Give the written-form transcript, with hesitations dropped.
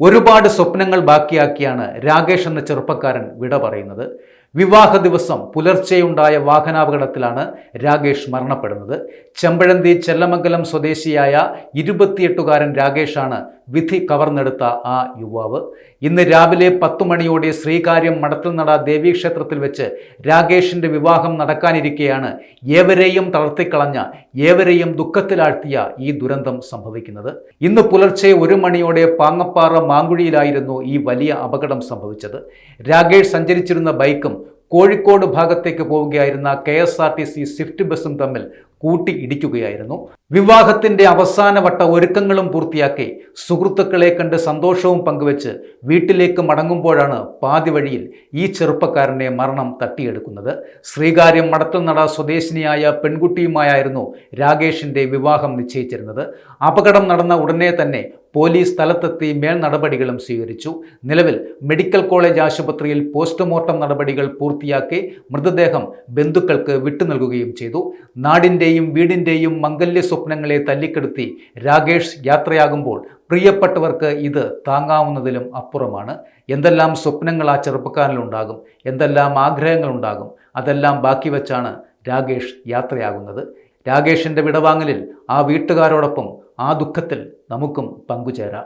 ഒരുപാട് സ്വപ്നങ്ങൾ ബാക്കിയാക്കിയാണ് രാകേഷ് എന്ന ചെറുപ്പക്കാരൻ വിട പറയുന്നത്. വിവാഹ ദിവസം പുലർച്ചെയുണ്ടായ വാഹനാപകടത്തിലാണ് രാകേഷ് മരണപ്പെടുന്നത്. ചെമ്പഴന്തി ചെല്ലമംഗലം സ്വദേശിയായ 28-കാരൻ രാകേഷാണ് വിധി കവർന്നെടുത്ത ആ യുവാവ്. ഇന്ന് രാവിലെ 10 മണിയോടെ ശ്രീകാര്യം മടത്തിൽനട ദേവീക്ഷേത്രത്തിൽ വെച്ച് രാകേഷിന്റെ വിവാഹം നടക്കാനിരിക്കെയാണ് ഏവരെയും തളർത്തിക്കളഞ്ഞ, ഏവരെയും ദുഃഖത്തിലാഴ്ത്തിയ ഈ ദുരന്തം സംഭവിക്കുന്നത്. ഇന്ന് പുലർച്ചെ 1 മണിയോടെ പാങ്ങപ്പാറ മാങ്കുഴിയിലായിരുന്നു ഈ വലിയ അപകടം സംഭവിച്ചത്. രാകേഷ് സഞ്ചരിച്ചിരുന്ന ബൈക്കും കോഴിക്കോട് ഭാഗത്തേക്ക് പോവുകയായിരുന്ന KSRTC സ്വിഫ്റ്റ് ബസ്സും തമ്മിൽ കൂട്ടി ഇടിക്കുകയായിരുന്നു. വിവാഹത്തിന്റെ അവസാനവട്ട ഒരുക്കങ്ങളും പൂർത്തിയാക്കി സുഹൃത്തുക്കളെ കണ്ട് സന്തോഷവും പങ്കുവെച്ച് വീട്ടിലേക്ക് മടങ്ങുമ്പോഴാണ് പാതി വഴിയിൽ ഈ ചെറുപ്പക്കാരനെ മരണം തട്ടിയെടുക്കുന്നത്. ശ്രീകാര്യം മടത്തിൽനട സ്വദേശിനിയായ പെൺകുട്ടിയുമായായിരുന്നു രാകേഷിന്റെ വിവാഹം നിശ്ചയിച്ചിരുന്നത്. അപകടം നടന്ന ഉടനെ തന്നെ പോലീസ് സ്ഥലത്തെത്തി മേൽ നടപടികളും സ്വീകരിച്ചു. നിലവിൽ മെഡിക്കൽ കോളേജ് ആശുപത്രിയിൽ പോസ്റ്റ്മോർട്ടം നടപടികൾ പൂർത്തിയാക്കി മൃതദേഹം ബന്ധുക്കൾക്ക് വിട്ടുനൽകുകയും ചെയ്തു. നാടിൻ്റെയും വീടിൻ്റെയും മംഗല്യ സ്വപ്നങ്ങളെ തല്ലിക്കെടുത്തി രാകേഷ് യാത്രയാകുമ്പോൾ പ്രിയപ്പെട്ടവർക്ക് ഇത് താങ്ങാവുന്നതിലും അപ്പുറമാണ്. എന്തെല്ലാം സ്വപ്നങ്ങൾ ആ ചെറുപ്പക്കാരനിലുണ്ടാകും, എന്തെല്ലാം ആഗ്രഹങ്ങളുണ്ടാകും, അതെല്ലാം ബാക്കി വച്ചാണ് രാകേഷ് യാത്രയാകുന്നത്. രാകേഷിൻ്റെ വിടവാങ്ങലിൽ ആ വീട്ടുകാരോടൊപ്പം ആ ദുഃഖത്തിൽ നമുക്കും പങ്കുചേരാം.